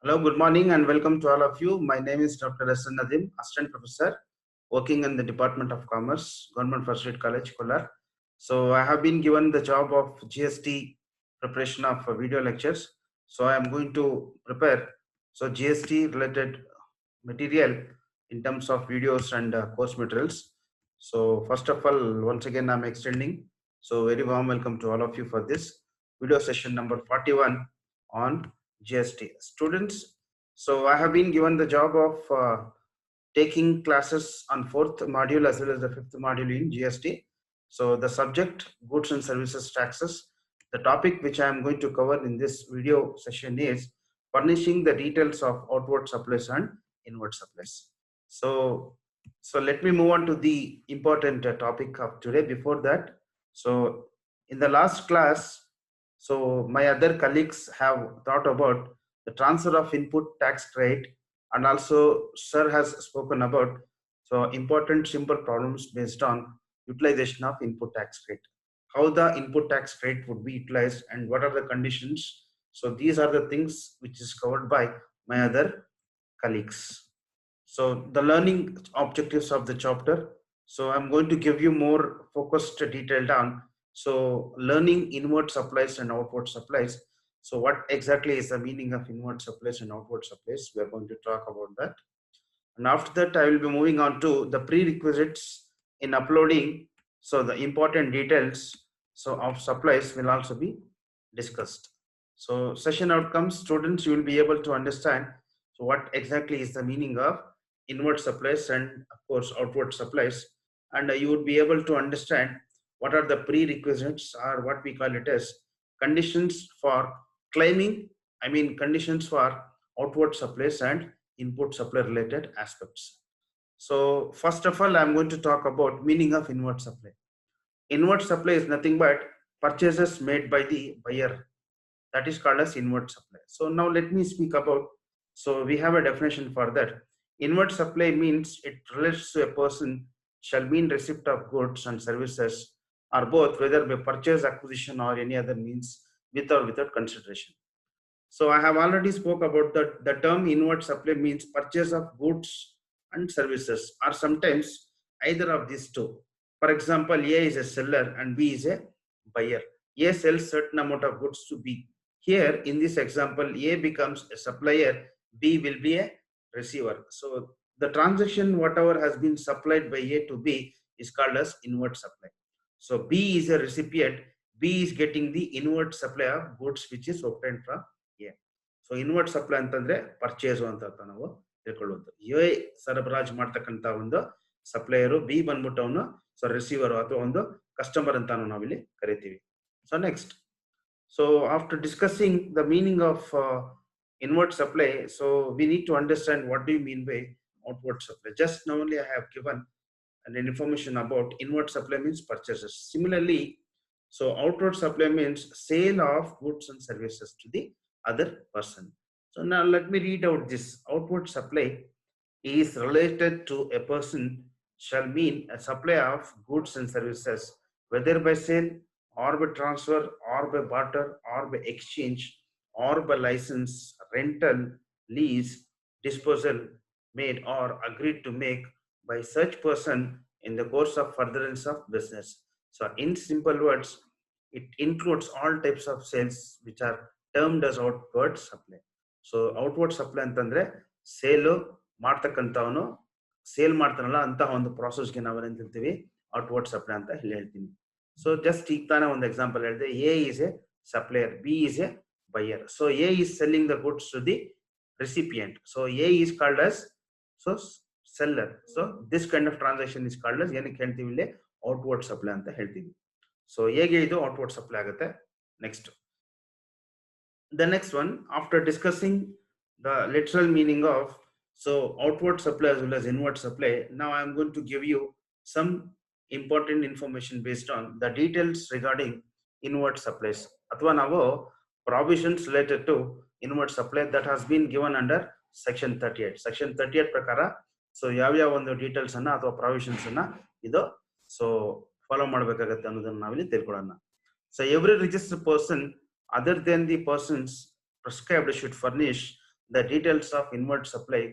Hello, good morning and welcome to all of you. My name is Dr. Hasan Nadim, Assistant Professor working in the Department of Commerce, Government First Aid College, Kolar. So I have been given the job of GST preparation of video lectures. So I am going to prepare GST related material in terms of videos and course materials. So first of all, once again, I'm extending. So very warm welcome to all of you for this video session number 41 on GST. Students, so I have been given the job of taking classes on 4th module as well as the 5th module in GST. So the subject, goods and services taxes. The topic which I am going to cover in this video session is furnishing the details of outward supplies and inward supplies. So let me move on to the important topic of today. Before that, so in the last class, so my other colleagues have thought about the transfer of input tax credit, and also sir has spoken about important simple problems based on utilization of input tax credit, how the input tax credit would be utilized and what are the conditions. So these are the things which is covered by my other colleagues. So the learning objectives of the chapter, so I'm going to give you more focused detail down. So learning inward supplies and outward supplies. So what exactly is the meaning of inward supplies and outward supplies? We are going to talk about that. And after that, I will be moving on to the prerequisites in uploading. So the important details of supplies will also be discussed. So session outcomes, students, you will be able to understand what exactly is the meaning of inward supplies and of course outward supplies, and you would be able to understand what are the prerequisites, or what we call it as conditions for claiming, conditions for outward supplies and input supply related aspects. So first of all, I'm going to talk about meaning of inward supply. Inward supply is nothing but purchases made by the buyer, that is called as inward supply. So now let me speak about, so we have a definition for that. Inward supply means it relates to a person, shall mean receipt of goods and services, or both, whether by purchase, acquisition, or any other means, with or without consideration. So I have already spoke about that. The term inward supply means purchase of goods and services, or sometimes either of these two. For example, A is a seller and B is a buyer. A sells certain amount of goods to B. Here in this example, A becomes a supplier, B will be a receiver. So the transaction, whatever has been supplied by A to B, is called as inward supply. So B is a recipient, B is getting the inward supply of goods which is obtained from A. So invert supply ಅಂತಂದ್ರೆ purchase ಅಂತ ನಾವು ತಿಳ್ಕೊಳ್ಳೋದು. A ಸರಬರಾಜು ಮಾಡ್ತಕ್ಕಂತ ಒಂದು supplier, B ಬಂದ್ಬಿಟ್ಟು ಅವನು receiver ಅಥವಾ ಒಂದು ಕಸ್ಟಮರ್ ಅಂತ ನಾವಿಲ್ಲಿ ಕರಿತೀವಿ. So next, so after discussing the meaning of inward supply, so we need to understand what do you mean by outward supply. Just now only I have given an information about inward supply means purchases. Similarly, so outward supply means sale of goods and services to the other person. So now let me read out this. Outward supply is related to a person, shall mean a supply of goods and services, whether by sale or by transfer or by barter or by exchange or by license, rental, lease, disposal, made or agreed to make by such person in the course of furtherance of business. So in simple words, it includes all types of sales which are termed as outward supply. So outward supply ಅಂತಂದ್ರೆ sale ಮಾಡ್ತಕ್ಕಂಥವನು sale ಮಾಡ್ತಾನಲ್ಲ ಅಂತಹ ಒಂದು ಪ್ರಾಸೆಸ್ಗೆ ನಾವೇನು ಹೇಳ್ತೀವಿ, outward supply ಅಂತ ಹೇಳ್ತೀನಿ. So just ಈಗ ತಾನೇ ಒಂದು ಎಕ್ಸಾಂಪಲ್ ಹೇಳಿದೆ. A is A supplier, B is A buyer. So A is selling the goods to the recipient. So A is called as seller. So this kind of transaction is called as ಏನಕ್ಕೆ ಹೇಳ್ತೀವಿ ಇಲ್ಲಿ, outward supply ಅಂತ ಹೇಳ್ತೀವಿ. So ಹೇಗೆ ಇದು outward supply ಆಗುತ್ತೆ. Next, the next one, after discussing the literal meaning of outward supply as well as inward supply, now I am going to give you some important information based on the details regarding inward supplies, athwa ನಾವು provisions related to inward supply that has been given under section 38. section 38 ಪ್ರಕಾರ so ಯಾವ ಒಂದು details ಅನ್ನ ಅಥವಾ provisions ಅನ್ನ ಇದು follow ಮಾಡಬೇಕಾಗುತ್ತೆ ಅನ್ನೋದನ್ನ ನಾವಿಲ್ಲಿ ತಿಳ್ಕೊಳ್ಳೋಣ. So every registered person other than the persons prescribed should furnish the details of inward supply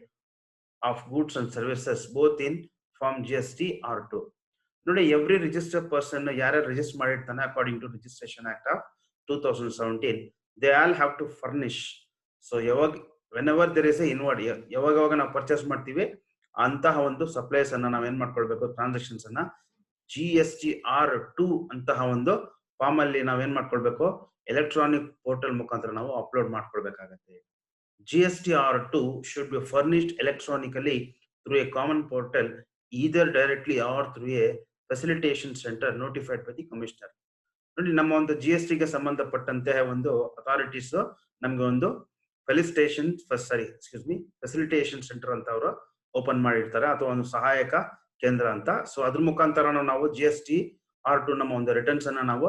of goods and services both in Form GST R2. ನೋಡಿ, ಎವ್ರಿ ರಿಜಿಸ್ಟರ್ ಪರ್ಸನ್ ಯಾರ್ಯಾರು ರಿಜಿಸ್ಟರ್ ಮಾಡಿರ್ತಾನೆ according to registration act of 2017, they all have to furnish. So whenever there is a inward, ಯಾವಾಗ ನಾವು purchase ಮಾಡ್ತೀವಿ ಅಂತಹ ಒಂದು supplies ಅನ್ನ ನಾವೇನ್ ಮಾಡ್ಕೊಳ್ಬೇಕು, ಟ್ರಾನ್ಸಾಕ್ಷನ್ಸ್ ಅನ್ನ GSTR2 ಅಂತಹ ಒಂದು ಫಾರ್ಮ್ ಅಲ್ಲಿ ನಾವೇನ್ ಮಾಡ್ಕೊಳ್ಬೇಕು, ಎಲೆಕ್ಟ್ರಾನಿಕ್ ಪೋರ್ಟಲ್ ಮುಖಾಂತರ ನಾವು upload ಮಾಡ್ಕೊಳ್ಬೇಕಾಗತ್ತೆ. GSTR2 should be furnished electronically through a common portal, either directly or through a facilitation center notified by the commissioner. ನೋಡಿ, ನಮ್ಮ ಒಂದು GST ಗೆ ಸಂಬಂಧಪಟ್ಟಂತೆ ಒಂದು ಅಥಾರಿಟೀಸ್ ನಮ್ಗೆ ಒಂದು ಫೆಸಿಲಿಟೇಷನ್ ಸೆಂಟರ್ ಅಂತ ಅವರು ಓಪನ್ ಮಾಡಿರ್ತಾರೆ, ಅಥವಾ ಒಂದು ಸಹಾಯಕ ಕೇಂದ್ರ ಅಂತ. ಸೊ ಅದ್ರ ಮುಖಾಂತರ ನಾವು GSTR2 ನಮ್ಮ ಒಂದು ರಿಟರ್ನ್ಸ್ ಅನ್ನ ನಾವು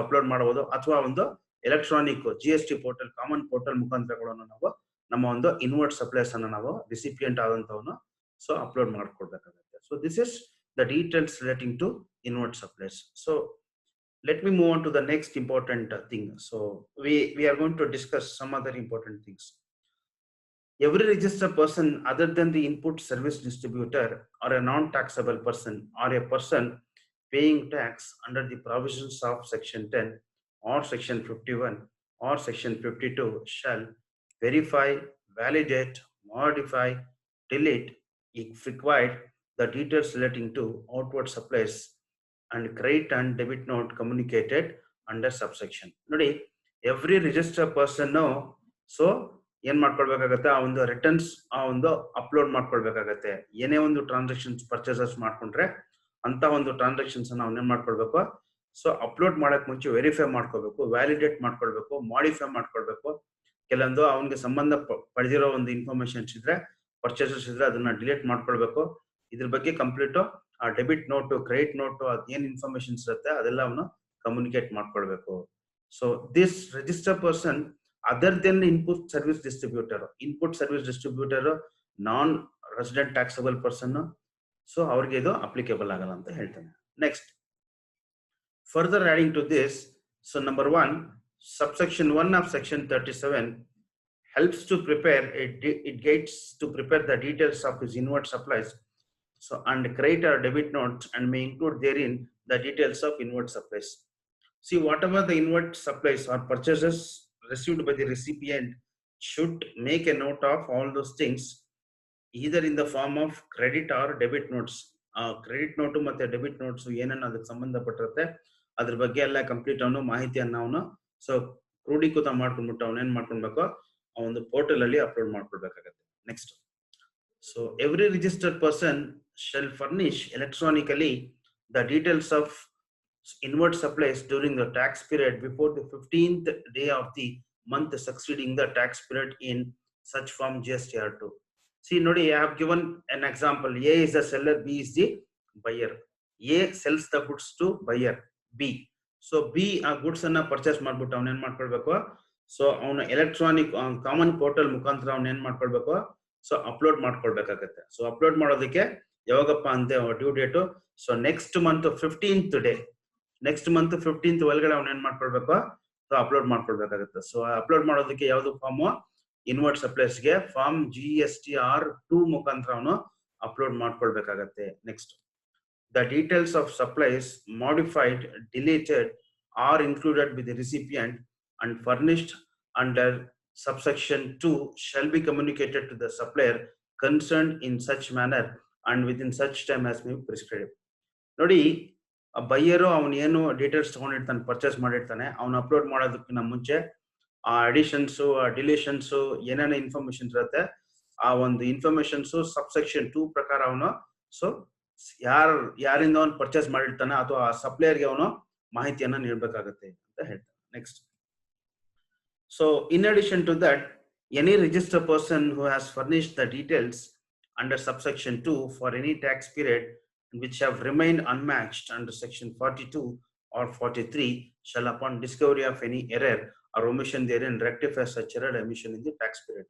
ಅಪ್ಲೋಡ್ ಮಾಡಬಹುದು, ಅಥವಾ ಒಂದು electronic GST portal, common portal ಮುಖಾಂತರಗಳನ್ನು ನಾವು ನಮ್ಮ ಒಂದು ಇನ್ವರ್ಡ್ ಸಪ್ಲೈಸ್ ಅನ್ನ ನಾವು ರಿಸಿಪಿಯಂಟ್ ಆದಂತವನು ಅಪ್ಲೋಡ್ ಮಾಡ್ಕೊಳ್ಬೇಕಾಗುತ್ತೆ. So this is the details relating to inward supplies. So let me move on to the next important thing. So we are going to discuss some other important things. Every registered person other than the input service distributor or a non-taxable person or a person paying tax under the provisions of section 10 or section 51 or section 52 shall verify, validate, modify, delete, if required, the details relating to outward supplies and credit and debit note communicated under subsection. ನೋಡಿ, every register person so ಏನ್ ಮಾಡ್ಕೊಳ್ಬೇಕಾಗತ್ತೆ, ಆ ಒಂದು returns ಆ ಒಂದು upload ಮಾಡ್ಕೊಳ್ಬೇಕಾಗತ್ತೆ. ಏನೇ ಒಂದು transactions purchases ಮಾಡ್ಕೊಂಡ್ರೆ ಅಂತ ಒಂದು ಟ್ರಾನ್ಸಾಕ್ಷನ್ಸ್ ನಾವು ಏನ್ ಮಾಡ್ಕೊಳ್ಬೇಕು, ಸೊ ಅಪ್ಲೋಡ್ ಮಾಡಕ್ ಮುಂಚೆ ವೆರಿಫೈ ಮಾಡ್ಕೊಳ್ಬೇಕು, ವ್ಯಾಲಿಡೇಟ್ ಮಾಡ್ಕೊಳ್ಬೇಕು, ಮಾಡಿಫೈ ಮಾಡ್ಕೊಳ್ಬೇಕು. ಕೆಲವೊಂದು ಅವನಿಗೆ ಸಂಬಂಧ ಪಡೆದಿರೋ ಒಂದು ಇನ್ಫಾರ್ಮೇಶನ್ಸ್ ಇದ್ರೆ, ಪರ್ಚೇಸಸ್ ಇದ್ರೆ ಅದನ್ನ ಡಿಲೀಟ್ ಮಾಡ್ಕೊಳ್ಬೇಕು. ಇದ್ರ ಬಗ್ಗೆ ಕಂಪ್ಲೀಟ್ ಆ ಡೆಬಿಟ್ ನೋಟು, ಕ್ರೆಡಿಟ್ ನೋಟು, ಅದೇನ್ ಇನ್ಫಾರ್ಮೇಶನ್ಸ್ ಇರುತ್ತೆ ಅದೆಲ್ಲ ಅವನು ಕಮ್ಯುನಿಕೇಟ್ ಮಾಡ್ಕೊಳ್ಬೇಕು. So this register person other than input service distributor non resident taxable person, so ಅವ್ರಿಗೆ ಇದು ಅಪ್ಲಿಕೇಬಲ್ ಆಗಲ್ಲ ಅಂತ ಹೇಳ್ತಾನೆ. Next, further adding to this, so number 1, subsection 1 of section 37 helps to prepare it gets to prepare the details of his inward supplies, so and credit or debit notes, and may include therein the details of inward supplies. See, whatever the inward supplies or purchases received by the recipient should make a note of all those things, either in the form of credit or debit notes. Credit note ಮತ್ತೆ debit notes ಏನನ್ನ ಅದಕ್ಕೆ ಸಂಬಂಧಪಟ್ಟಿರುತ್ತೆ ಅದ್ರ ಬಗ್ಗೆ ಎಲ್ಲ complete ಅವನು ಮಾಹಿತಿಯನ್ನ ಅವನು so ಕ್ರೋಢೀಕೃತ ಮಾಡ್ಕೊಂಡ್ಬಿಟ್ಟು ಅವನೇನ್ ಮಾಡ್ಕೊಳ್ಬೇಕು, ಆ ಒಂದು ಪೋರ್ಟಲ್ ಅಲ್ಲಿ ಅಪ್ಲೋಡ್ ಮಾಡ್ಕೊಳ್ಬೇಕಾಗತ್ತೆ. Next, so every registered person shall furnish electronically the details of inward supplies during the tax period before the 15th day of the month succeeding the tax period in such form GSTR2. See, nodi, I have given an example. A is the seller, B is the buyer. A sells the goods to buyer B. So B ಆ goods ಅನ್ನ purchase ಮಾಡ್ಬಿಟ್ಟು ಅವನ್ ಏನ್ ಮಾಡ್ಕೊಳ್ಬೇಕು, so ಅವನ electronic common portal ಮುಖಾಂತರ ಅವನ್ ಏನ್ ಮಾಡ್ಕೊಳ್ಬೇಕು, ಸೊ ಅಪ್ಲೋಡ್ ಮಾಡ್ಕೊಳ್ಬೇಕಾಗತ್ತೆ. ಸೊ ಅಪ್ಲೋಡ್ ಮಾಡೋದಕ್ಕೆ ಯಾವಾಗಪ್ಪ ಅಂತೆ due date, so next month 15th day, next month 15th ಒಳಗಡೆ ಅವ್ನು ಏನ್ ಮಾಡ್ಕೊಳ್ಬೇಕು, ಸೊ ಅಪ್ಲೋಡ್ ಮಾಡ್ಕೊಳ್ಬೇಕಾಗತ್ತೆ. ಸೊ ಅಪ್ಲೋಡ್ ಮಾಡೋದಕ್ಕೆ ಯಾವ್ದು ಫಾರ್ಮು, ಇನ್ವರ್ಡ್ ಸಪ್ಲೈಸ್ಗೆ ಫಾರ್ಮ್ GSTR2 ಮುಖಾಂತರ ಅವನು ಅಪ್ಲೋಡ್ ಮಾಡ್ಕೊಳ್ಬೇಕಾಗತ್ತೆ. Next, the details of supplies modified, deleted, or included with the recipient and furnished under subsection 2 shall be communicated to the supplier concerned in such manner and within such time as may be prescribed. ನೋಡಿ, ಆ buyer ಅವನು ಏನು details ತಗೊಂಡಿರ್ತಾನೆ, purchase ಮಾಡಿರ್ತಾನೆ, ಅವನು upload ಮಾಡೋದಕ್ಕಿಂತ ಮುಂಚೆ ಆ ಅಡಿಷನ್ಸು, ಆ ಡಿಲೀಷನ್ಸು, ಏನೇನು ಇನ್ಫಾರ್ಮೇಶನ್ ಇರುತ್ತೆ ಆ ಒಂದು ಇನ್ಫಾರ್ಮೇಶನ್ಸು ಸಬ್ಸೆಕ್ಷನ್ 2 ಪ್ರಕಾರ ಅವನು ಸೊ ಯಾರಿಂದ ಅವನು ಪರ್ಚೇಸ್ ಮಾಡಿರ್ತಾನೆ ಅಥವಾ ಆ ಸಪ್ಲೈಯರ್ಗೆ ಅವನು ಮಾಹಿತಿಯನ್ನ ನೀಡಬೇಕಾಗತ್ತೆ ಅಂತ ಹೇಳ್ತಾನೆ. Next, so in addition to that, any register person who has furnished the details under subsection 2 for any tax period which have remained unmatched under section 42 or 43 shall upon discovery of any error or omission therein rectify such error omission in the tax period.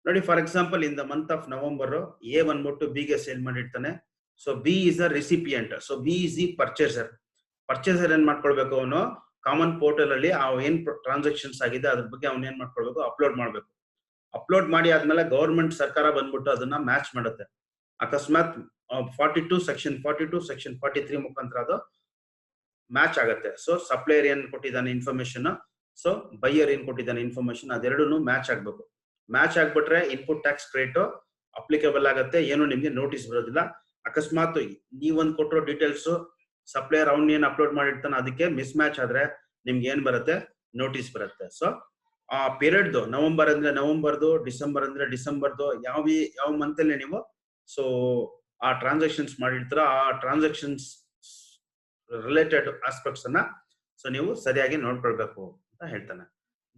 ನೋಡಿ, for example in the month of November A ಬಂದ್ಬಿಟ್ಟು B ಗೆ sale ಮಾಡಿರ್ತಾನೆ. So B is the recipient, so B is the purchaser. Purchaser ಏನ್ ಮಾಡ್ಕೊಳ್ಬೇಕು, ಅವನು common portal ಅಲ್ಲಿ ಆ ಏನ್ ಟ್ರಾನ್ಸಾಕ್ಷನ್ಸ್ ಆಗಿದೆ ಅದ್ರ ಬಗ್ಗೆ ಅವನ್ ಏನ್ ಮಾಡ್ಕೊಳ್ಬೇಕು, ಅಪ್ಲೋಡ್ ಮಾಡ್ಬೇಕು. ಅಪ್ಲೋಡ್ ಮಾಡಿ ಆದ್ಮೇಲೆ ಗವರ್ಮೆಂಟ್ ಸರ್ಕಾರ ಬಂದ್ಬಿಟ್ಟು ಅದನ್ನ ಮ್ಯಾಚ್ ಮಾಡುತ್ತೆ. ಅಕಸ್ಮಾತ್ 42 ಸೆಕ್ಷನ್ 43 ಮುಖಾಂತರ ಅದು ಮ್ಯಾಚ್ ಆಗುತ್ತೆ. ಸೊ ಸಪ್ಲೈಯರ್ ಏನ್ ಕೊಟ್ಟಿದ್ದಾನೆ ಇನ್ಫಾರ್ಮೇಶನ್, ಸೊ ಬೈಯರ್ ಏನ್ ಕೊಟ್ಟಿದ್ದಾನೆ ಇನ್ಫಾರ್ಮೇಶನ್, ಅದೆರಡೂ ಮ್ಯಾಚ್ ಆಗ್ಬೇಕು. ಮ್ಯಾಚ್ ಆಗ್ಬಿಟ್ರೆ ಇನ್ಪುಟ್ ಟ್ಯಾಕ್ಸ್ ಕ್ರೆಡಿಟ್ ಅಪ್ಲಿಕೇಬಲ್ ಆಗುತ್ತೆ, ಏನು ನಿಮ್ಗೆ ನೋಟಿಸ್ ಬರೋದಿಲ್ಲ. ಅಕಸ್ಮಾತ್ ನೀವೊಂದು ಕೊಟ್ಟಿರೋ ಡೀಟೇಲ್ಸ್ ಸಪ್ಲೈಯರ್ ಅವ್ನ್ ಏನ್ ಅಪ್ಲೋಡ್ ಮಾಡಿರ್ತಾನೆ ಅದಕ್ಕೆ ಮಿಸ್ ಮ್ಯಾಚ್ ಆದ್ರೆ ನಿಮ್ಗೆ ಏನ್ ಬರುತ್ತೆ, ನೋಟಿಸ್ ಬರುತ್ತೆ. ಸೊ ಆ ಪೀರಿಯಡ್ ನವೆಂಬರ್ ಅಂದ್ರೆ ನವೆಂಬರ್ದು, ಡಿಸೆಂಬರ್ ಅಂದ್ರೆ ಡಿಸೆಂಬರ್ದು, ಯಾವ ಮಂತ್ ಅಲ್ಲಿ ನೀವು ಸೊ ಆ ಟ್ರಾನ್ಸಾಕ್ಷನ್ಸ್ ಮಾಡಿರ್ತೀರ, ಆ ಟ್ರಾನ್ಸಾಕ್ಷನ್ಸ್ ರಿಲೇಟೆಡ್ ಆಸ್ಪೆಕ್ಟ್ಸ್ ಅನ್ನ ಸೊ ನೀವು ಸರಿಯಾಗಿ ನೋಡ್ಕೊಳ್ಬೇಕು ಅಂತ ಹೇಳ್ತಾನೆ.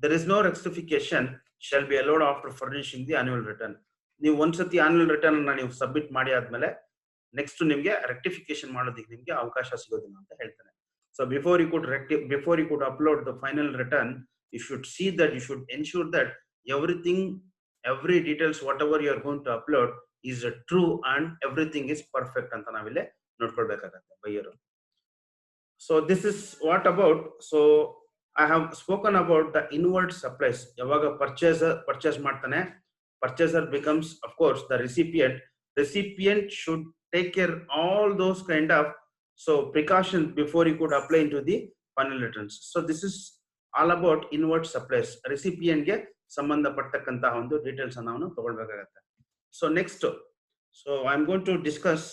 There is no rectification shall be allowed after furnishing the annual return. ನೀವು ಒಂದ್ಸತಿ ಆನ್ಯುವಲ್ ರಿಟರ್ನ್ ಅನ್ನ ನೀವು ಸಬ್ಮಿಟ್ ಮಾಡಿ ಆದ್ಮೇಲೆ ನೆಕ್ಸ್ಟ್ ನಿಮ್ಗೆ ರೆಕ್ಟಿಫಿಕೇಶನ್ ಮಾಡೋದಕ್ಕೆ ನಿಮ್ಗೆ ಅವಕಾಶ ಸಿಗೋದಿಲ್ಲ ಅಂತ ಹೇಳ್ತಾನೆ. So before you could upload the final return, you should see that, you should ensure that every details whatever you are going to upload is true and everything is perfect ಅಂತ ನಾವಿಲ್ಲಿ ನೋಡ್ಕೊಳ್ಬೇಕಾಗತ್ತೆ buyer. So this is what about, so I have spoken about the inward supplies. ಯಾವಾಗ purchase ಮಾಡ್ತಾನೆ, purchaser becomes of course the recipient should take care all those kind of so precautions before you could apply into the final returns. So this is all about inward supplies. Recipient ಗೆ ಸಂಬಂಧಪಟ್ಟಂತಹ ಒಂದು details ಅನ್ನು ನಾವು ತಗೊಳ್ಬೇಕಾಗತ್ತೆ. So next, so I am going to discuss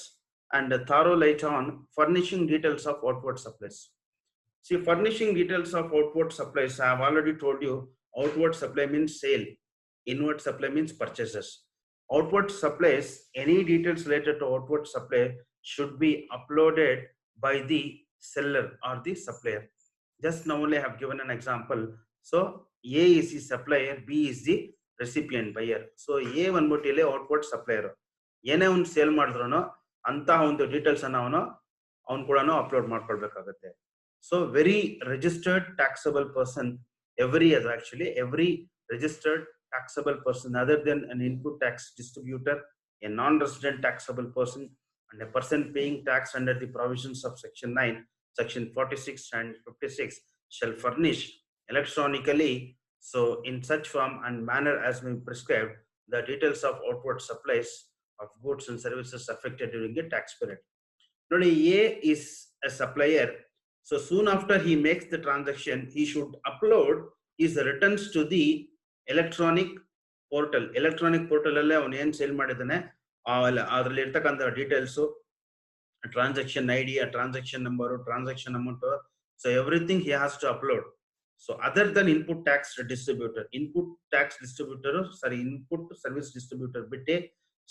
and thorough light on furnishing details of outward supplies. See, furnishing details of outward supplies, I have already told you, outward supply means sale, inward supply means purchases. Outward supplies, any details related to outward supply should be uploaded by the seller or the supplier. Just now only I have given an example. So A is the supplier, B is the recipient buyer. So A ಬಂದ್ಬಿಟ್ಟು ಇಲ್ಲಿ outward supplier, ಏನೇ ಒಂದು sale ಮಾಡಿದ್ರು ಅಂತ ಒಂದು details ಅನ್ನ ಅವನು ಕೂಡ ಅಪ್ಲೋಡ್ ಮಾಡ್ಕೊಳ್ಬೇಕಾಗುತ್ತೆ. So every registered taxable person, every registered taxable person other than an input tax distributor, a non-resident taxable person, and a person paying tax under the provisions of section 9, section 46 and 56 shall furnish electronically, so in such form and manner as may be prescribed, the details of outward supplies of goods and services affected during the tax period. Now, A is a supplier, so soon after he makes the transaction, he should upload his returns to the electronic portal. Electronic portal alle avanu ಏನು sale ಮಾಡಿದಾನೆ ಅದರಲ್ಲಿ ಇರ್ತಕ್ಕಂಥ details, transaction ID, a transaction number, transaction amount, so everything he has to upload. So other than input service distributor bitte,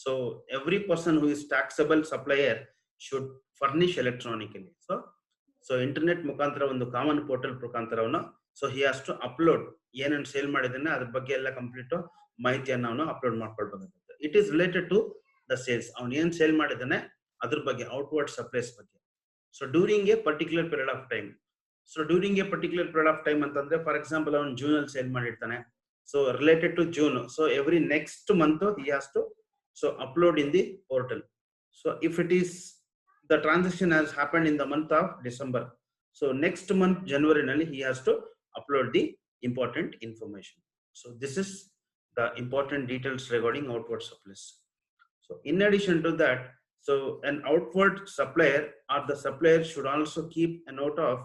so every person who is taxable supplier should furnish electronically. So internet ಮುಖಾಂತರ ಒಂದು common portal ಮುಖಾಂತರವನ್ನ so he has to upload ಏನೇನು sale ಮಾಡಿದಾನೆ ಅದ್ರ ಬಗ್ಗೆ ಎಲ್ಲ complete ಮಾಹಿತಿಯನ್ನು ಅವನು ಅಪ್ಲೋಡ್ ಮಾಡ್ಕೊಳ್ಬೇಕಾಗುತ್ತೆ. It is related to the sales, ಅವನು ಏನ್ ಸೇಲ್ ಮಾಡಿದಾನೆ ಅದ್ರ ಬಗ್ಗೆ, ಔಟ್ವರ್ಡ್ ಸಪ್ಲೈಸ್ ಬಗ್ಗೆ. So during a particular period of time ಅಂತಂದ್ರೆ, ಫಾರ್ ಎಕ್ಸಾಂಪಲ್ ಅವನು ಜೂನ್ ಅಲ್ಲಿ ಸೇಲ್ ಮಾಡಿರ್ತಾನೆ, so related to June, so every next month he has to so upload in the portal. So if it is the transaction has happened in the month of December, so next month ಜನವರಿನಲ್ಲಿ he has to upload the important information. So this is the important details regarding outward supplies. So in addition to that, so an outward supplier or the supplier should also keep a note of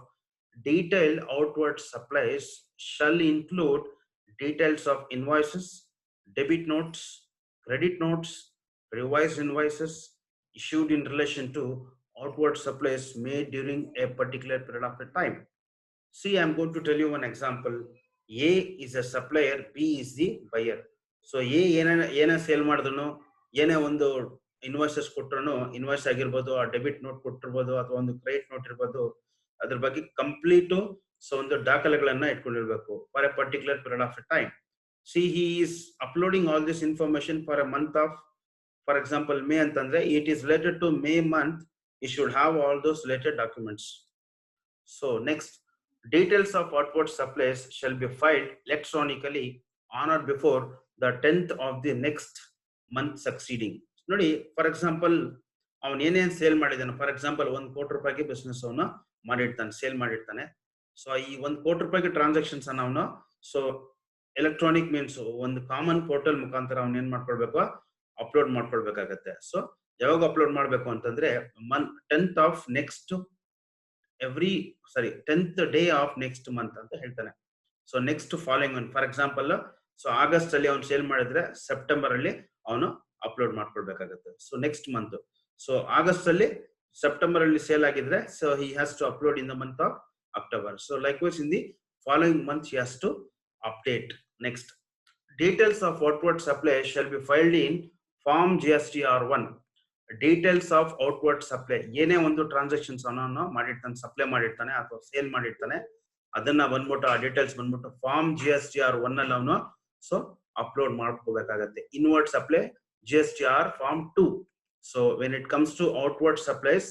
detailed outward supplies shall include details of invoices, debit notes, credit notes, revised invoices issued in relation to outward supplies made during a particular period of time. See, I am going to tell you one example. A is a supplier, B is the buyer. So A ಏನೇ sale ಮಾಡಿದ್ರು, ಏನೇ ಒಂದು invoices ಕೊಟ್ಟರು, invoice ಆಗಿರ್ಬೋದು, ಆ debit note ಕೊಟ್ಟಿರ್ಬೋದು ಅಥವಾ ಒಂದು credit note ಇರ್ಬೋದು, ಅದ್ರ ಬಗ್ಗೆ ಕಂಪ್ಲೀಟು ಸೊ ಒಂದು ದಾಖಲೆಗಳನ್ನ ಇಟ್ಕೊಂಡಿರ್ಬೇಕು for a particular period of a time. See he is uploading all this information for a month of, for example May ಅಂತಂದ್ರೆ it is related to May month, you should have all those related documents. So next, details of outward supplies shall be filed electronically on or before the 10th of the next month succeeding. ನೋಡಿ, for example ಅವನು ಏನೇನ್ sale ಮಾಡಿದಾನೆ, for example 1 ಕೋಟಿ ರೂಪಾಯಿಗೆ business ಅವನು ಮಾಡಿರ್ತಾನೆ, sale ಮಾಡಿರ್ತಾನೆ. So ಈ 1 ಕೋಟಿ ರೂಪಾಯಿಗೆ ಟ್ರಾನ್ಸಾಕ್ಷನ್ಸ್ ಅನ್ನ ಅವನು ಸೊ ಎಲೆಕ್ಟ್ರಾನಿಕ್ ಮೀನ್ಸ್ ಒಂದು ಕಾಮನ್ ಪೋರ್ಟಲ್ ಮುಖಾಂತರ ಅವನ್ ಏನ್ ಮಾಡ್ಕೊಳ್ಬೇಕು, ಅಪ್ಲೋಡ್ ಮಾಡ್ಕೊಳ್ಬೇಕಾಗತ್ತೆ. ಸೊ ಯಾವಾಗ ಅಪ್ಲೋಡ್ ಮಾಡ್ಬೇಕು ಅಂತಂದ್ರೆ 10th of next tenth day of next month ಅಂತ ಹೇಳ್ತಾನೆ. So next following one, for example so August ಅಲ್ಲಿ ಅವ್ನು ಸೇಲ್ ಮಾಡಿದ್ರೆ ಸೆಪ್ಟೆಂಬರ್ ಅಲ್ಲಿ ಅವನು ಅಪ್ಲೋಡ್ ಮಾಡ್ಕೊಳ್ಬೇಕಾಗತ್ತೆ. So next month, so August ಅಲ್ಲಿ ಸೆಪ್ಟೆಂಬರ್ ಅಲ್ಲಿ ಸೇಲ್ ಆಗಿದ್ರೆ so he has to upload in the month of October. So likewise in the following month he has to update. Next, details of outward supply shall be filed in form GSTR1. Details of outward supply, ಏನೇ ಒಂದು transactions ಅವನು ಮಾಡಿರ್ತಾನೆ, supply ಮಾಡಿರ್ತಾನೆ ಅಥವಾ sale ಮಾಡಿರ್ತಾನೆ, ಅದನ್ನ ಬಂದ್ಬಿಟ್ಟು ಆ ಡೀಟೇಲ್ಸ್ ಬಂದ್ಬಿಟ್ಟು ಫಾರ್ಮ್ GSTR1 ಅಲ್ಲಿ ಅವನು ಸೊ ಅಪ್ಲೋಡ್ ಮಾಡ್ಕೋಬೇಕಾಗತ್ತೆ. Inward supply GSTR form 2. So when it comes to outward supplies,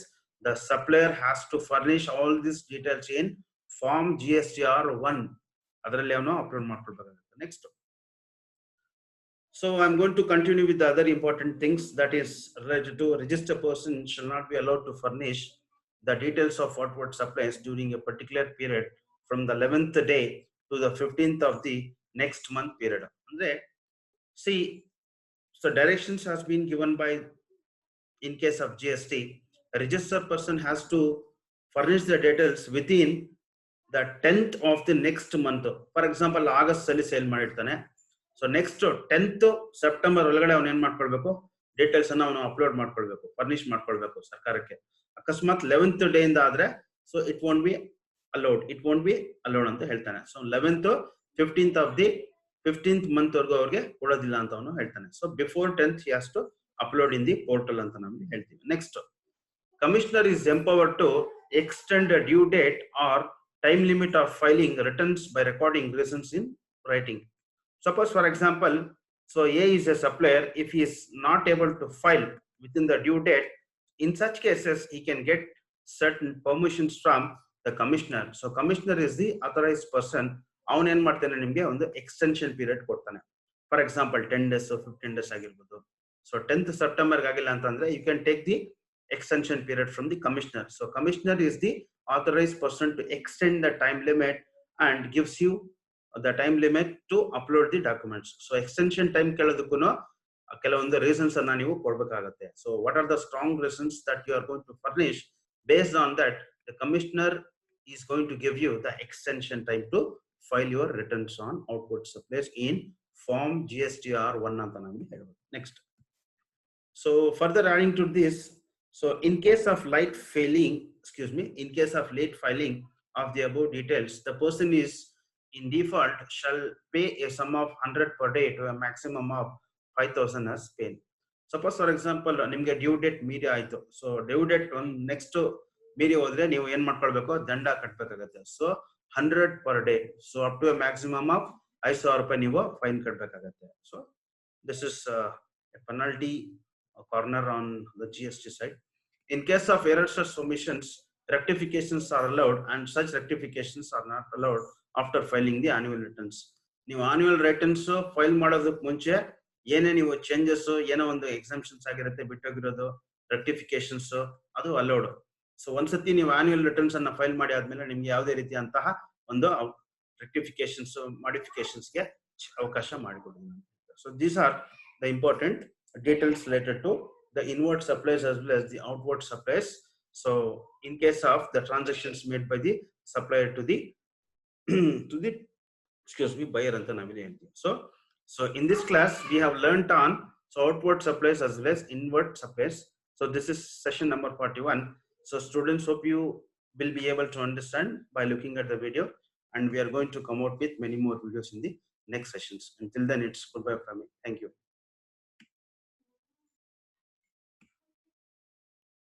the supplier has to furnish all these details in form GSTR1. ಅದರಲ್ಲಿ ಅವನು ಅಪ್ಲೋಡ್ ಮಾಡ್ಕೊಳ್ಬೇಕಾಗುತ್ತೆ. Next, so I'm going to continue with the other important things, that is related to register person shall not be allowed to furnish the details of outward supplies during a particular period from the 11th day to the 15th of the next month period. Andre see, so directions has been given by, in case of GST, a registered person has to furnish the details within the 10th of the next month. For example, August ಅಲ್ಲಿ sale ಮಾಡಿರ್ತಾನೆ, so next 10th September ಒಳಗಡೆ ಅವನು ಏನ್ ಮಾಡ್ಕೊಳ್ಬೇಕು, details ಅನ್ನ ಅವನು upload ಮಾಡ್ಕೊಳ್ಬೇಕು, furnish ಮಾಡ್ಕೊಳ್ಬೇಕು ಸರ್ಕಾರಕ್ಕೆ. ಅಕಸ್ಮಾತ್ 11th ಡೇ ಇಂದ ಆದ್ರೆ so it won't be allowed ಅಂತ ಹೇಳ್ತಾನೆ. So 11th 15th of the 15th month ವರ್ಗು ಅವ್ರಿಗೆ ಕೊಡೋದಿಲ್ಲ ಅಂತ ಅವನು ಹೇಳ್ತಾನೆ. So before 10th he has to upload in the portal ಅಂತ ನಮ್ಗೆ ಹೇಳ್ತೀವಿ. Next, commissioner is empowered to extend a due date or time limit of filing returns by recording reasons in writing. Suppose for example, so A is a supplier, if he is not able to file within the due date, in such cases he can get certain permissions from the commissioner. So commissioner is the authorized person. ಅವನು ಏನ್ ಮಾಡ್ತಾನೆ, ನಿಮ್ಗೆ ಒಂದು extension period ಕೊಡ್ತಾನೆ. For example 10 days 15 days ಆಗಿರ್ಬೋದು. So 10th September ಆಗಿಲ್ಲ ಅಂತಂದ್ರೆ you can take the extension period from the commissioner. So commissioner is the authorized person to extend the time limit and gives you the time limit to upload the documents. So extension time ಕೆಲದಕ್ಕೂ ಕೆಲವೊಂದು reasons ಅನ್ನ ನೀವು ಕೊಡಬೇಕಾಗುತ್ತೆ. So what are the strong reasons that you are going to furnish? Based on that, the commissioner is going to give you the extension time to file your returns on outward supplies in form GSTR1 ಅಂತ ನಮಗೆ ಹೇಳಬಹುದು. Next, so further adding to this, so in case of late filing of the above details, the person is in default shall pay a sum of 100 per day to a maximum of 5,000 as pain. Suppose for example ನಿಮಗೆ due date ಮೀರಿ ಆಯ್ತು, so due date ಒಂದು next ಮೀರಿ ಹೋದ್ರೆ ನೀವು ಏನ್ ಮಾಡ್ಕೊಳ್ಬೇಕು, ದಂಡ ಕಟ್ಟಬೇಕಾಗುತ್ತೆ. So 100 per day, so up to a maximum of 5,000 ರೂಪಾಯಿ ನೀವು ಫೈನ್ ಕಟ್ಟಬೇಕಾಗುತ್ತೆ. So this is a penalty corner on the GST side. In case of errors or omissions, rectifications are allowed, and such rectifications are not allowed after filing the annual returns. ನೀವು annual returns file ಮಾಡೋದಕ್ಕೆ ಮುಂಚೆ ಏನೇ ನೀವು changes, ಏನೋ ಒಂದು ಎಕ್ಸಂಪ್ಷನ್ಸ್ ಆಗಿರುತ್ತೆ, ಬಿಟ್ಟೋಗಿರೋದು, ರೆಕ್ಟಿಫಿಕೇಶನ್ಸ್, ಅದು allowed. So ಒಂದ್ಸತಿ ನೀವು ಆನ್ಯುವಲ್ ರಿಟರ್ನ್ಸ್ ಅನ್ನ ಫೈಲ್ ಮಾಡಿ ಆದ್ಮೇಲೆ ನಿಮ್ಗೆ ಯಾವುದೇ ರೀತಿಯಂತಹ ಒಂದು ರೆಕ್ಟಿಫಿಕೇಶನ್ಸ್, ಮಾಡಿಫಿಕೇಶನ್ಸ್ಗೆ ಅವಕಾಶ ಮಾಡಿಕೊಡ್ತೀನಿ. So these are the important details related to the inward supplies as well as the outward supplies. So in case of the transactions made by the supplier to the buyer anta navile helತೀವಿ. So in this class we have learnt on outward supplies as well as inward supplies. So this is session number 41. So students, hope you will be able to understand by looking at the video, and we are going to come out with many more videos in the next sessions. Until then, it's goodbye from me.